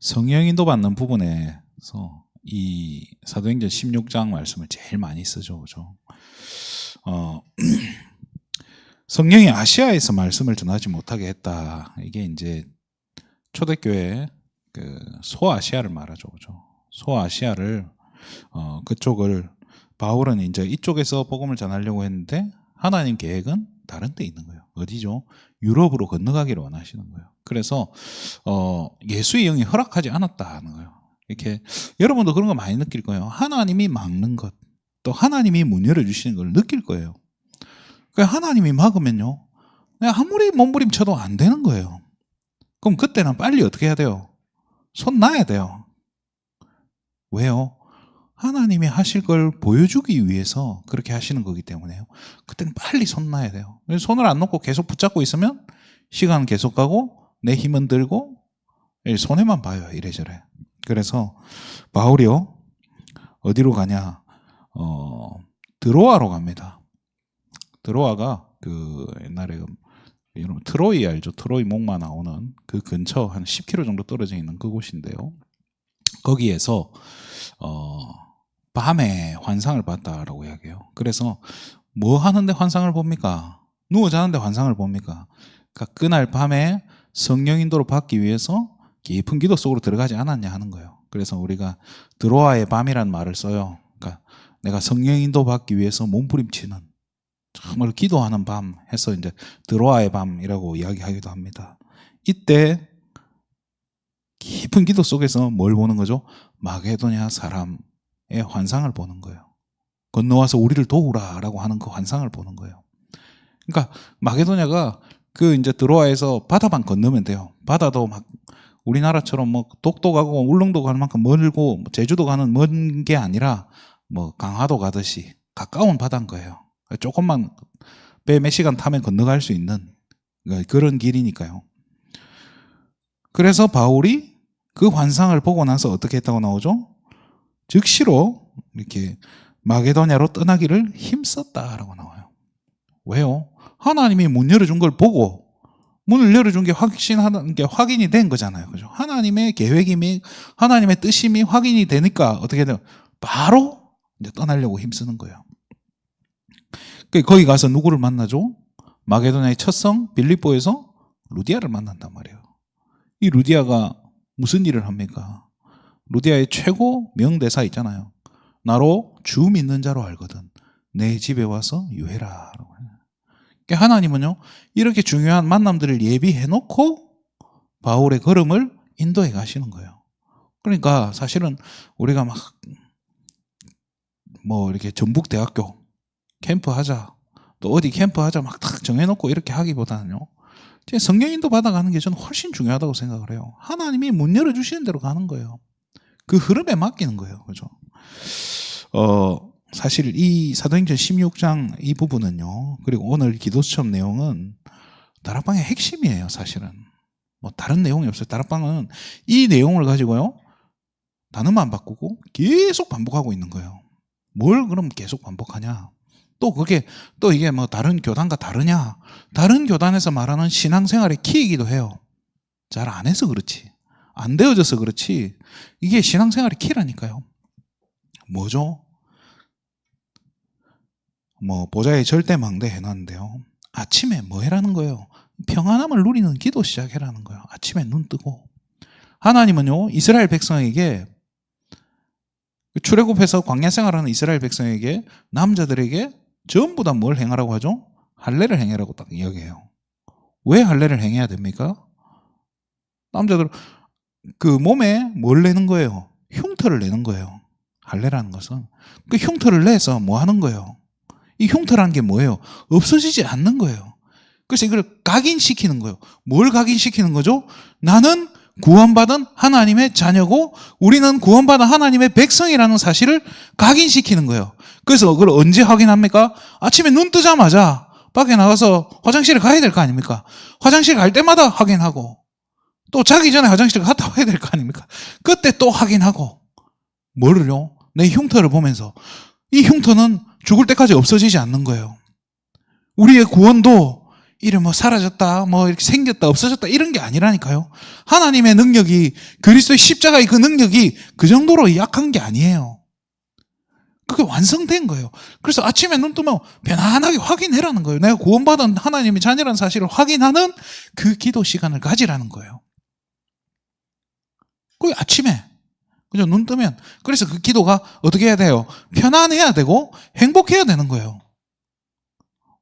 성령인도 받는 부분에서 이 사도행전 16장 말씀을 제일 많이 쓰죠. 그죠? 성령이 아시아에서 말씀을 전하지 못하게 했다. 이게 이제 초대교회 그 소아시아를 말하죠. 그죠? 소아시아를 그쪽을 바울은 이제 이쪽에서 복음을 전하려고 했는데 하나님 계획은 다른 데 있는 거예요. 어디죠? 유럽으로 건너가기를 원하시는 거예요. 그래서 예수의 영이 허락하지 않았다는 거예요. 이렇게 여러분도 그런 거 많이 느낄 거예요. 하나님이 막는 것, 또 하나님이 문 열어주시는 걸 느낄 거예요. 그러니까 하나님이 막으면요, 아무리 몸부림쳐도 안 되는 거예요. 그럼 그때는 빨리 어떻게 해야 돼요? 손 놔야 돼요. 왜요? 하나님이 하실 걸 보여주기 위해서 그렇게 하시는 거기 때문에요. 그때는 빨리 손 놔야 돼요. 손을 안 놓고 계속 붙잡고 있으면 시간은 계속 가고 내 힘은 들고 손해만 봐요. 이래저래. 그래서 바울이요, 어디로 가냐? 드로아로 갑니다. 드로아가 그 옛날에 여러분 트로이 알죠? 트로이 목마 나오는 그 근처 한 10km 정도 떨어져 있는 그곳인데요. 거기에서 밤에 환상을 봤다라고 이야기해요. 그래서 뭐 하는데 환상을 봅니까? 누워 자는데 환상을 봅니까? 그러니까 그날 밤에 성령 인도를 받기 위해서 깊은 기도 속으로 들어가지 않았냐 하는 거예요. 그래서 우리가 드로아의 밤이라는 말을 써요. 그러니까 내가 성령 인도 받기 위해서 몸부림치는 정말 기도하는 밤 해서 이제 드로아의 밤이라고 이야기하기도 합니다. 이때 깊은 기도 속에서 뭘 보는 거죠? 마게도냐 사람의 환상을 보는 거예요. 건너와서 우리를 도우라라고 하는 그 환상을 보는 거예요. 그러니까 마게도냐가 그 이제 드로아에서 바다만 건너면 돼요. 바다도 막 우리나라처럼 뭐 독도 가고 울릉도 가는 만큼 멀고 제주도 가는 먼 게 아니라 뭐 강화도 가듯이 가까운 바다인 거예요. 조금만 배 몇 시간 타면 건너갈 수 있는 그런 길이니까요. 그래서 바울이 그 환상을 보고 나서 어떻게 했다고 나오죠? 즉시로 이렇게 마게도냐로 떠나기를 힘썼다라고 나와요. 왜요? 하나님이 문 열어준 걸 보고 문을 열어준 게 확인이 된 거잖아요. 그죠? 하나님의 계획임이, 하나님의 뜻임이 확인이 되니까 어떻게 돼요? 바로 이제 떠나려고 힘쓰는 거예요. 거기 가서 누구를 만나죠? 마게도냐의 첫 성 빌립보에서 루디아를 만난단 말이에요. 이 루디아가 무슨 일을 합니까? 루디아의 최고 명대사 있잖아요. 나로 주 믿는 자로 알거든 내 집에 와서 유해라. 그러니까 하나님은요, 이렇게 중요한 만남들을 예비해놓고 바울의 걸음을 인도해 가시는 거예요. 그러니까 사실은 우리가 막 뭐 이렇게 전북대학교 캠프 하자, 또 어디 캠프 하자 막 딱 정해놓고 이렇게 하기보다는요, 성령인도 받아가는 게 저는 훨씬 중요하다고 생각을 해요. 하나님이 문 열어주시는 대로 가는 거예요. 그 흐름에 맡기는 거예요. 그죠? 사실 이 사도행전 16장 이 부분은요, 그리고 오늘 기도 수첩 내용은 다락방의 핵심이에요. 사실은 뭐 다른 내용이 없어요. 다락방은 이 내용을 가지고요, 단어만 바꾸고 계속 반복하고 있는 거예요. 뭘 그럼 계속 반복하냐? 또 그게 또 이게 뭐 다른 교단과 다르냐? 다른 교단에서 말하는 신앙생활의 키이기도 해요. 잘 안 해서 그렇지, 안 되어져서 그렇지, 이게 신앙생활의 키라니까요. 뭐죠? 뭐 보좌의 절대망대 해놨는데요, 아침에 뭐 해라는 거예요? 평안함을 누리는 기도 시작해라는 거예요. 아침에 눈 뜨고. 하나님은요, 이스라엘 백성에게, 출애굽해서 광야 생활하는 이스라엘 백성에게, 남자들에게 전부 다 뭘 행하라고 하죠? 할례를 행하라고 딱 이야기해요. 왜 할례를 행해야 됩니까? 남자들 그 몸에 뭘 내는 거예요? 흉터를 내는 거예요. 할례라는 것은 그 흉터를 내서 뭐 하는 거예요? 이 흉터라는 게 뭐예요? 없어지지 않는 거예요. 그래서 이걸 각인시키는 거예요. 뭘 각인시키는 거죠? 나는 구원받은 하나님의 자녀고 우리는 구원받은 하나님의 백성이라는 사실을 각인시키는 거예요. 그래서 그걸 언제 확인합니까? 아침에 눈 뜨자마자 밖에 나가서 화장실에 가야 될 거 아닙니까? 화장실 갈 때마다 확인하고, 또 자기 전에 화장실 갔다 와야 될 거 아닙니까? 그때 또 확인하고. 뭐를요? 내 흉터를 보면서. 이 흉터는 죽을 때까지 없어지지 않는 거예요. 우리의 구원도 이래 뭐 사라졌다, 뭐 이렇게 생겼다, 없어졌다 이런 게 아니라니까요. 하나님의 능력이, 그리스도의 십자가의 그 능력이 그 정도로 약한 게 아니에요. 그게 완성된 거예요. 그래서 아침에 눈 뜨면 편안하게 확인해라는 거예요. 내가 구원받은 하나님의 자녀라는 사실을 확인하는 그 기도 시간을 가지라는 거예요. 그게 아침에, 그죠? 눈 뜨면. 그래서 그 기도가 어떻게 해야 돼요? 편안해야 되고 행복해야 되는 거예요.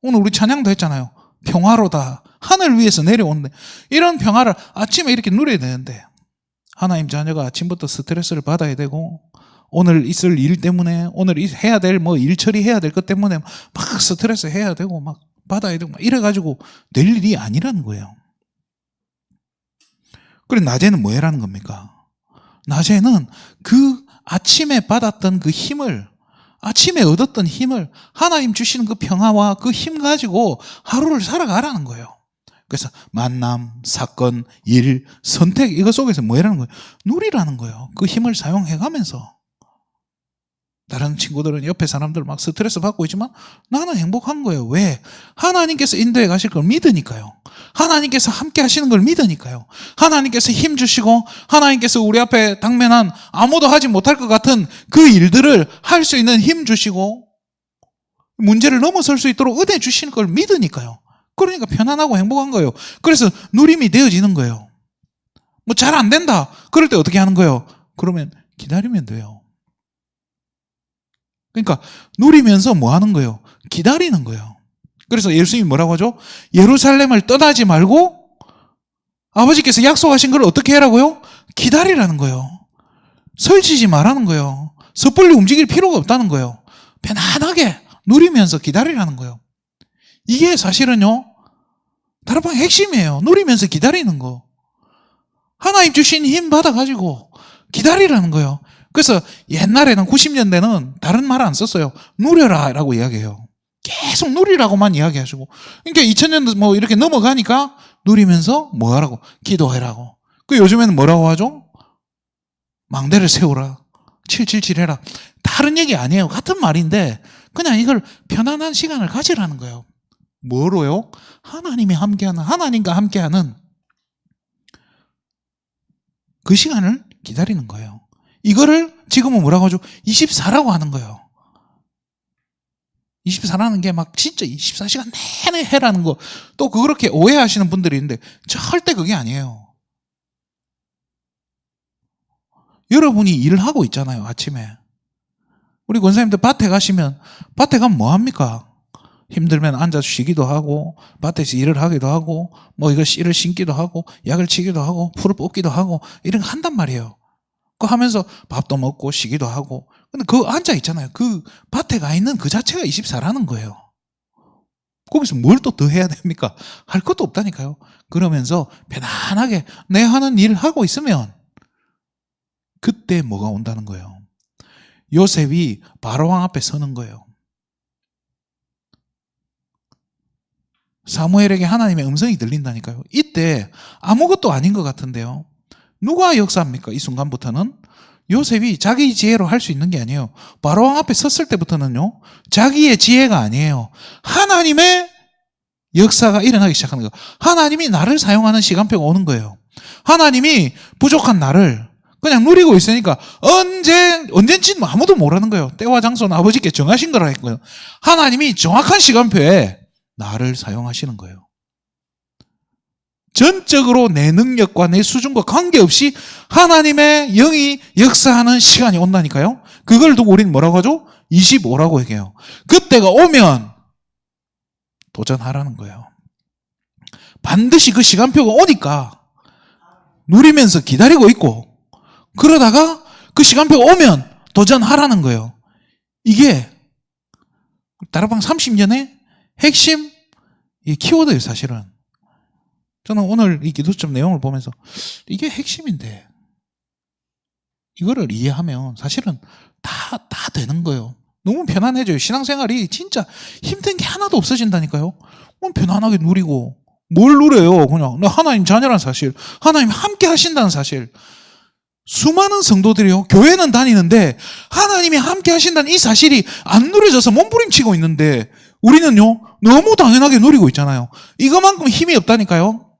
오늘 우리 찬양도 했잖아요. 평화로다. 하늘 위에서 내려오는데, 이런 평화를 아침에 이렇게 누려야 되는데, 하나님 자녀가 아침부터 스트레스를 받아야 되고, 오늘 있을 일 때문에, 오늘 해야 될 뭐 일 처리해야 될 것 때문에 막 스트레스 해야 되고 막 받아야 되고 막 이래가지고 될 일이 아니라는 거예요. 그래, 낮에는 뭐 해라는 겁니까? 낮에는 그 아침에 받았던 그 힘을, 아침에 얻었던 힘을, 하나님 주시는 그 평화와 그 힘 가지고 하루를 살아가라는 거예요. 그래서 만남, 사건, 일, 선택, 이거 속에서 뭐 해라는 거예요? 누리라는 거예요. 그 힘을 사용해가면서. 다른 친구들은 옆에 사람들 막 스트레스 받고 있지만 나는 행복한 거예요. 왜? 하나님께서 인도해 가실 걸 믿으니까요. 하나님께서 함께 하시는 걸 믿으니까요. 하나님께서 힘 주시고, 하나님께서 우리 앞에 당면한 아무도 하지 못할 것 같은 그 일들을 할 수 있는 힘 주시고, 문제를 넘어설 수 있도록 은혜 주시는 걸 믿으니까요. 그러니까 편안하고 행복한 거예요. 그래서 누림이 되어지는 거예요. 뭐 잘 안 된다. 그럴 때 어떻게 하는 거예요? 그러면 기다리면 돼요. 그러니까 누리면서 뭐 하는 거예요? 기다리는 거예요. 그래서 예수님이 뭐라고 하죠? 예루살렘을 떠나지 말고 아버지께서 약속하신 걸 어떻게 하라고요? 기다리라는 거예요. 설치지 말라는 거예요. 섣불리 움직일 필요가 없다는 거예요. 편안하게 누리면서 기다리라는 거예요. 이게 사실은요, 다락방 핵심이에요. 누리면서 기다리는 거. 하나님 주신 힘 받아가지고 기다리라는 거예요. 그래서 옛날에는 90년대는 다른 말 안 썼어요. 누려라 라고 이야기해요. 계속 누리라고만 이야기하시고, 그러니까 2000년도 뭐 이렇게 넘어가니까 누리면서 뭐 하라고? 기도해라고. 그 요즘에는 뭐라고 하죠? 망대를 세우라, 777 해라. 다른 얘기 아니에요. 같은 말인데 그냥 이걸 편안한 시간을 가지라는 거예요. 뭐로요? 하나님이 함께하는, 하나님과 함께하는 그 시간을 기다리는 거예요. 이거를 지금은 뭐라고 하죠? 24라고 하는 거예요. 24라는 게 막 진짜 24시간 내내 해라는 거. 또 그렇게 오해하시는 분들이 있는데 절대 그게 아니에요. 여러분이 일을 하고 있잖아요, 아침에. 우리 권사님들 밭에 가시면, 밭에 가면 뭐 합니까? 힘들면 앉아서 쉬기도 하고, 밭에서 일을 하기도 하고, 뭐 이거 씨를 심기도 하고, 약을 치기도 하고, 풀을 뽑기도 하고, 이런 거 한단 말이에요. 그거 하면서 밥도 먹고 쉬기도 하고. 근데 그 앉아 있잖아요. 그 밭에 가 있는 그 자체가 24라는 거예요. 거기서 뭘 또 더 해야 됩니까? 할 것도 없다니까요. 그러면서 편안하게 내 하는 일 하고 있으면 그때 뭐가 온다는 거예요? 요셉이 바로왕 앞에 서는 거예요. 사무엘에게 하나님의 음성이 들린다니까요. 이때 아무것도 아닌 것 같은데요. 누가 역사합니까? 이 순간부터는 요셉이 자기 지혜로 할 수 있는 게 아니에요. 바로왕 앞에 섰을 때부터는요, 자기의 지혜가 아니에요. 하나님의 역사가 일어나기 시작하는 거예요. 하나님이 나를 사용하는 시간표가 오는 거예요. 하나님이 부족한 나를 그냥 누리고 있으니까 언젠지는 아무도 모르는 거예요. 때와 장소는 아버지께 정하신 거라 했고요. 하나님이 정확한 시간표에 나를 사용하시는 거예요. 전적으로 내 능력과 내 수준과 관계없이 하나님의 영이 역사하는 시간이 온다니까요. 그걸 두고 우리는 뭐라고 하죠? 25라고 얘기해요. 그때가 오면 도전하라는 거예요. 반드시 그 시간표가 오니까 누리면서 기다리고 있고, 그러다가 그 시간표가 오면 도전하라는 거예요. 이게 다락방 30년의 핵심 키워드예요, 사실은. 저는 오늘 이 기도점 내용을 보면서 이게 핵심인데, 이거를 이해하면 사실은 다 되는 거예요. 너무 편안해져요. 신앙생활이 진짜 힘든 게 하나도 없어진다니까요. 편안하게 누리고, 뭘 누려요? 그냥 하나님 자녀라는 사실, 하나님 함께 하신다는 사실. 수많은 성도들이요, 교회는 다니는데 하나님이 함께 하신다는 이 사실이 안 누려져서 몸부림치고 있는데 우리는요, 너무 당연하게 누리고 있잖아요. 이거만큼 힘이 없다니까요.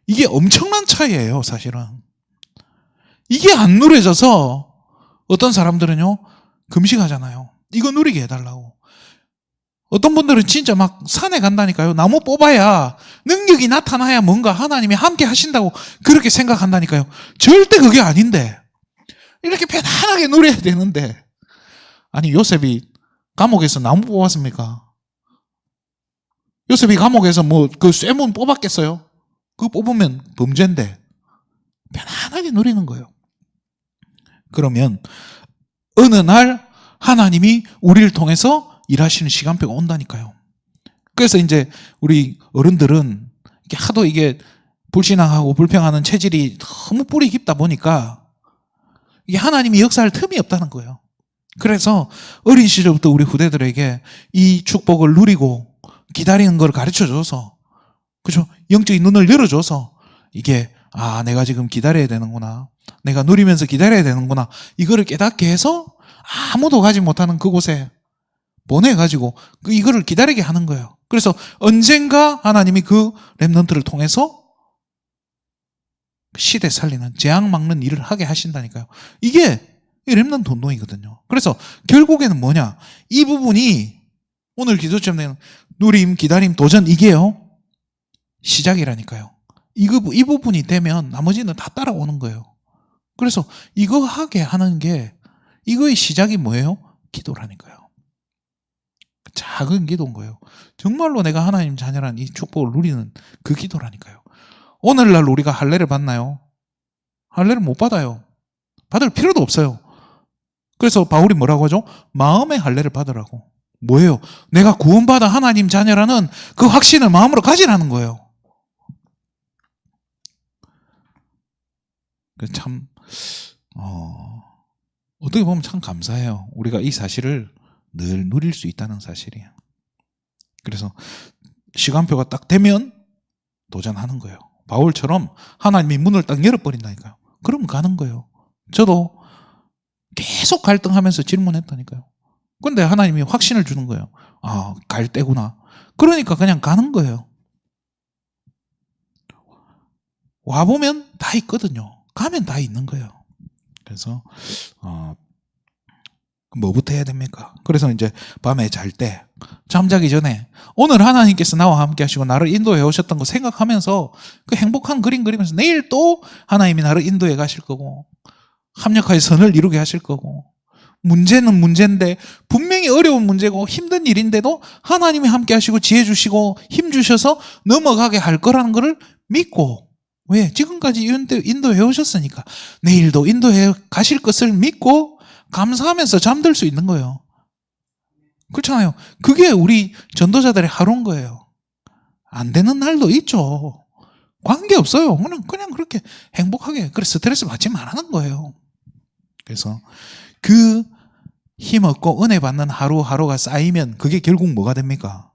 이게 엄청난 차이예요, 사실은. 이게 안 누려져서 어떤 사람들은요, 금식하잖아요. 이거 누리게 해달라고. 어떤 분들은 진짜 막 산에 간다니까요. 나무 뽑아야 능력이 나타나야 뭔가 하나님이 함께 하신다고 그렇게 생각한다니까요. 절대 그게 아닌데 이렇게 편안하게 누려야 되는데, 아니 요셉이 감옥에서 나무 뽑았습니까? 요셉이 감옥에서 뭐 그 쇠문 뽑았겠어요? 그거 뽑으면 범죄인데 편안하게 누리는 거예요. 그러면 어느 날 하나님이 우리를 통해서 일하시는 시간표가 온다니까요. 그래서 이제 우리 어른들은 이게 하도 이게 불신앙하고 불평하는 체질이 너무 뿌리 깊다 보니까 이게 하나님이 역사할 틈이 없다는 거예요. 그래서 어린 시절부터 우리 후대들에게 이 축복을 누리고 기다리는 걸 가르쳐줘서, 그죠? 영적인 눈을 열어줘서 이게 내가 지금 기다려야 되는구나, 내가 누리면서 기다려야 되는구나, 이거를 깨닫게 해서 아무도 가지 못하는 그곳에 보내가지고 이거를 기다리게 하는 거예요. 그래서 언젠가 하나님이 그 렘넌트를 통해서 시대 살리는, 재앙 막는 일을 하게 하신다니까요. 이게 렘넌트 운동이거든요. 그래서 결국에는 뭐냐, 이 부분이 오늘 기도처럼 되는 누림, 기다림, 도전, 이게요 시작이라니까요. 이 부분이 되면 나머지는 다 따라오는 거예요. 그래서 이거 하게 하는 게, 이거의 시작이 뭐예요? 기도라니까요. 작은 기도인 거예요. 정말로 내가 하나님 자녀란 이 축복을 누리는 그 기도라니까요. 오늘날 우리가 할례를 받나요? 할례를 못 받아요. 받을 필요도 없어요. 그래서 바울이 뭐라고 하죠? 마음의 할례를 받으라고. 뭐예요? 내가 구원받아 하나님 자녀라는 그 확신을 마음으로 가지라는 거예요. 참 어떻게 보면 참 감사해요. 우리가 이 사실을 늘 누릴 수 있다는 사실이에요. 그래서 시간표가 딱 되면 도전하는 거예요. 바울처럼 하나님이 문을 딱 열어버린다니까요. 그럼 가는 거예요. 저도 계속 갈등하면서 질문했다니까요. 근데 하나님이 확신을 주는 거예요. 갈 때구나. 그러니까 그냥 가는 거예요. 와보면 다 있거든요. 가면 다 있는 거예요. 그래서 뭐부터 해야 됩니까? 그래서 이제 밤에 잘 때, 잠자기 전에 오늘 하나님께서 나와 함께 하시고 나를 인도해 오셨던 거 생각하면서 그 행복한 그림 그리면서 내일 또 하나님이 나를 인도해 가실 거고 합력하여 선을 이루게 하실 거고, 문제는 문제인데 분명히 어려운 문제고 힘든 일인데도 하나님이 함께 하시고 지혜 주시고 힘 주셔서 넘어가게 할 거라는 거를 믿고, 왜? 지금까지 인도해 오셨으니까 내일도 인도해 가실 것을 믿고 감사하면서 잠들 수 있는 거예요. 그렇잖아요. 그게 우리 전도자들의 하루인 거예요. 안 되는 날도 있죠. 관계없어요. 그냥 그렇게 행복하게, 그래 스트레스 받지 말라는 거예요. 그래서 그 힘없고 은혜 받는 하루하루가 쌓이면 그게 결국 뭐가 됩니까?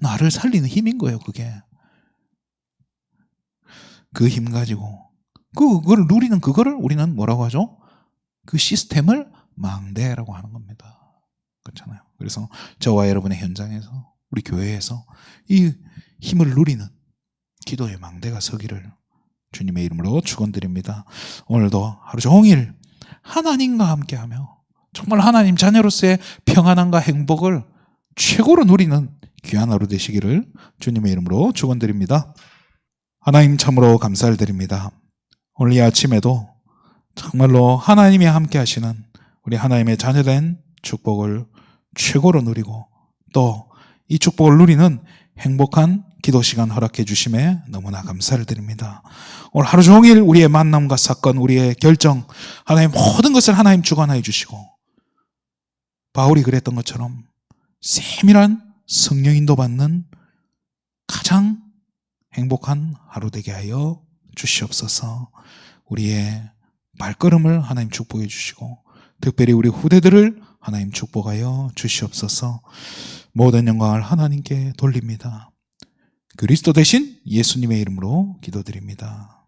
나를 살리는 힘인 거예요. 그게 그 힘 가지고 그걸 누리는, 그거를 우리는 뭐라고 하죠? 그 시스템을 망대라고 하는 겁니다. 그렇잖아요. 그래서 저와 여러분의 현장에서, 우리 교회에서 이 힘을 누리는 기도의 망대가 서기를 주님의 이름으로 축원드립니다. 오늘도 하루 종일 하나님과 함께하며 정말 하나님 자녀로서의 평안함과 행복을 최고로 누리는 귀한 하루 되시기를 주님의 이름으로 축원드립니다. 하나님 참으로 감사를 드립니다. 오늘 이 아침에도 정말로 하나님이 함께 하시는 우리 하나님의 자녀된 축복을 최고로 누리고 또 이 축복을 누리는 행복한 기도 시간 허락해 주심에 너무나 감사를 드립니다. 오늘 하루 종일 우리의 만남과 사건, 우리의 결정, 하나님 모든 것을 하나님 주관하여 주시고, 바울이 그랬던 것처럼 세밀한 성령 인도 받는 가장 행복한 하루 되게 하여 주시옵소서. 우리의 발걸음을 하나님 축복해 주시고 특별히 우리 후대들을 하나님 축복하여 주시옵소서. 모든 영광을 하나님께 돌립니다. 그리스도 대신 예수님의 이름으로 기도드립니다.